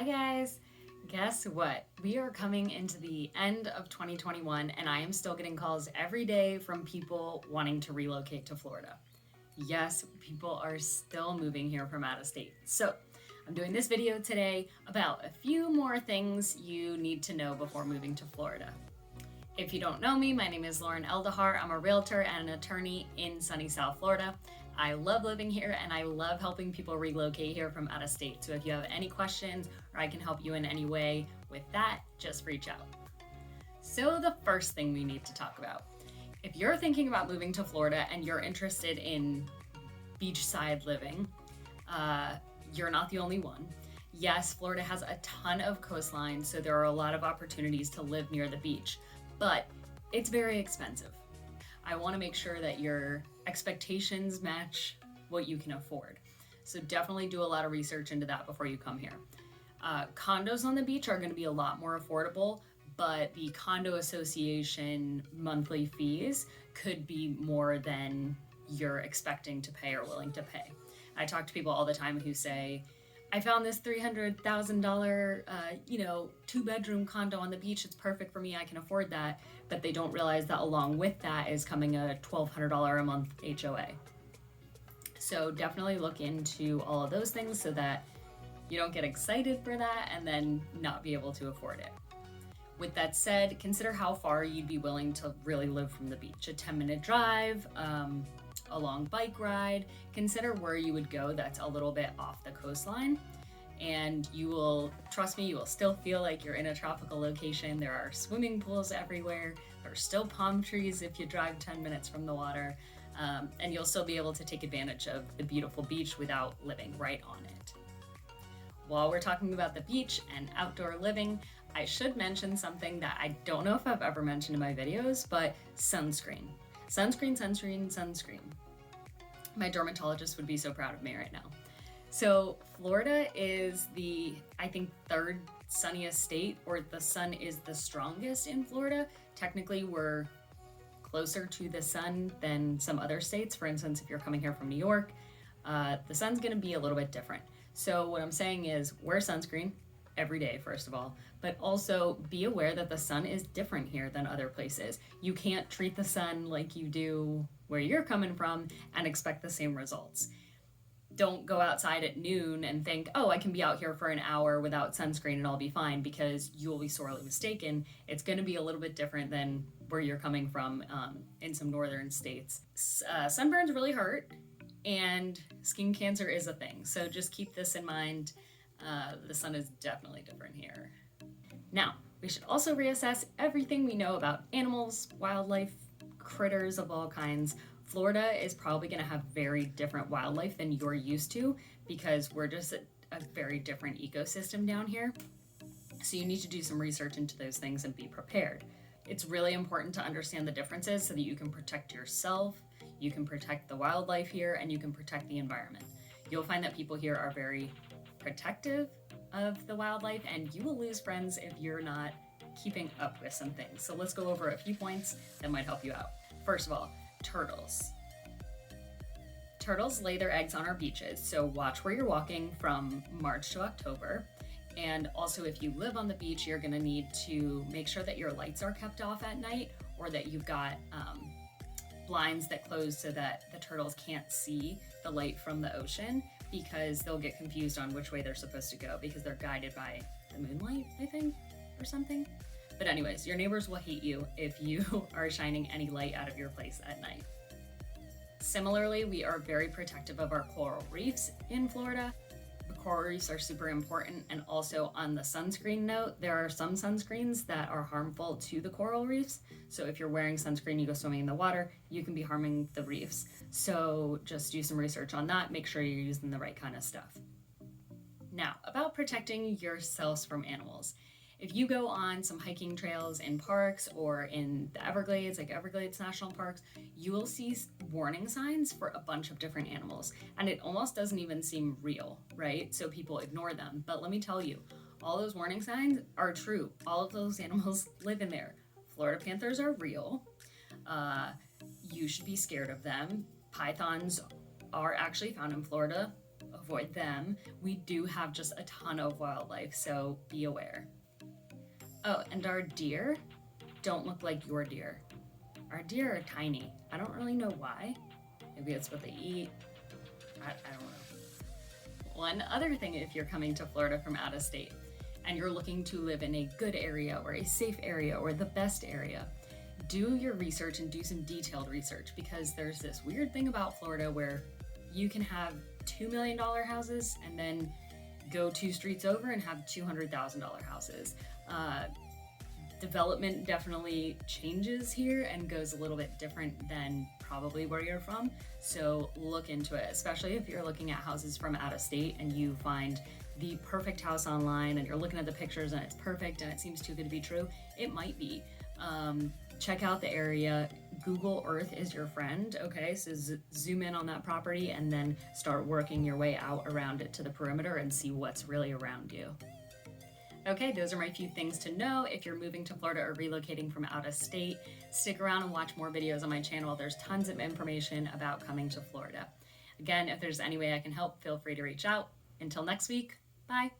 Hi guys! Guess what? We are coming into the end of 2021 and I am still getting calls every day from people wanting to relocate to Florida. Yes, people are still moving here from out of state. So I'm doing this video today about a few more things you need to know before moving to Florida. If you don't know me, my name is Eldaher. I'm a realtor and an attorney in sunny South Florida. I love living here and I love helping people relocate here from out of state. So if you have any questions or I can help you in any way with that, just reach out. So the first thing we need to talk about, if you're thinking about moving to Florida and you're interested in beachside living, you're not the only one. Yes, Florida has a ton of coastline, so there are a lot of opportunities to live near the beach, but it's very expensive. I want to make sure that your expectations match what you can afford. So definitely do a lot of research into that before you come here. Condos on the beach are going to be a lot more affordable, but the condo association monthly fees could be more than you're expecting to pay or willing to pay. I talk to people all the time who say, I found this $300,000, 2-bedroom condo on the beach. It's perfect for me. I can afford that. But they don't realize that along with that is coming a $1,200 a month HOA. So definitely look into all of those things so that you don't get excited for that and then not be able to afford it. With that said, consider how far you'd be willing to really live from the beach. A 10-minute drive, a long bike ride. Consider where you would go that's a little bit off the coastline, and you will, trust me, you will still feel like you're in a tropical location. There are swimming pools everywhere. There are still palm trees if you drive 10 minutes from the water, and you'll still be able to take advantage of the beautiful beach without living right on it. While we're talking about the beach and outdoor living, I should mention something that I don't know if I've ever mentioned in my videos, but sunscreen. Sunscreen. My dermatologist would be so proud of me right now. So Florida is the, I think, third sunniest state, or the sun is the strongest in Florida. Technically, we're closer to the sun than some other states. For instance, if you're coming here from New York, the sun's gonna be a little bit different. So what I'm saying is wear sunscreen every day, first of all, but also be aware that the sun is different here than other places. You can't treat the sun like you do where you're coming from and expect the same results. Don't go outside at noon and think, oh, I can be out here for an hour without sunscreen and I'll be fine, because you will be sorely mistaken. It's going to be a little bit different than where you're coming from in some northern states. Sunburns really hurt, and skin cancer is a thing. So just keep this in mind. The sun is definitely different here. Now, we should also reassess everything we know about animals, wildlife, critters of all kinds. Florida is probably going to have very different wildlife than you're used to, because we're just a very different ecosystem down here. So you need to do some research into those things and be prepared. It's really important to understand the differences so that you can protect yourself, you can protect the wildlife here, and you can protect the environment. You'll find that people here are very protective of the wildlife, and you will lose friends if you're not keeping up with some things. So let's go over a few points that might help you out. First of all, turtles. Turtles lay their eggs on our beaches, so watch where you're walking from March to October. And also, if you live on the beach, you're gonna need to make sure that your lights are kept off at night, or that you've got blinds that close so that the turtles can't see the light from the ocean, because they'll get confused on which way they're supposed to go because they're guided by the moonlight, I think, or something. But anyways, your neighbors will hate you if you are shining any light out of your place at night. Similarly, we are very protective of our coral reefs in Florida. The coral reefs are super important. And also, on the sunscreen note, there are some sunscreens that are harmful to the coral reefs. So if you're wearing sunscreen, you go swimming in the water, you can be harming the reefs. So just do some research on that. Make sure you're using the right kind of stuff. Now, about protecting yourselves from animals. If you go on some hiking trails in parks or in the Everglades, like Everglades National Parks, you will see warning signs for a bunch of different animals. And it almost doesn't even seem real, right? So people ignore them. But let me tell you, all those warning signs are true. All of those animals live in there. Florida panthers are real. You should be scared of them. Pythons are actually found in Florida. avoid them. We do have just a ton of wildlife, so be aware. Oh, and our deer don't look like your deer. Our deer are tiny. I don't really know why. Maybe it's what they eat. I don't know. One other thing, if you're coming to Florida from out of state and you're looking to live in a good area or a safe area or the best area, do your research and do some detailed research, because there's this weird thing about Florida where you can have $2 million houses and then go 2 streets over and have $200,000 houses. Development definitely changes here and goes a little bit different than probably where you're from. So look into it, especially if you're looking at houses from out of state and you find the perfect house online and you're looking at the pictures and it's perfect and it seems too good to be true. It might be. Check out the area. Google Earth is your friend. Okay, so zoom in on that property and then start working your way out around it to the perimeter and see what's really around you. Okay, those are my few things to know if you're moving to Florida or relocating from out of state. Stick around and watch more videos on my channel. There's tons of information about coming to Florida. Again, if there's any way I can help, feel free to reach out. Until next week, bye.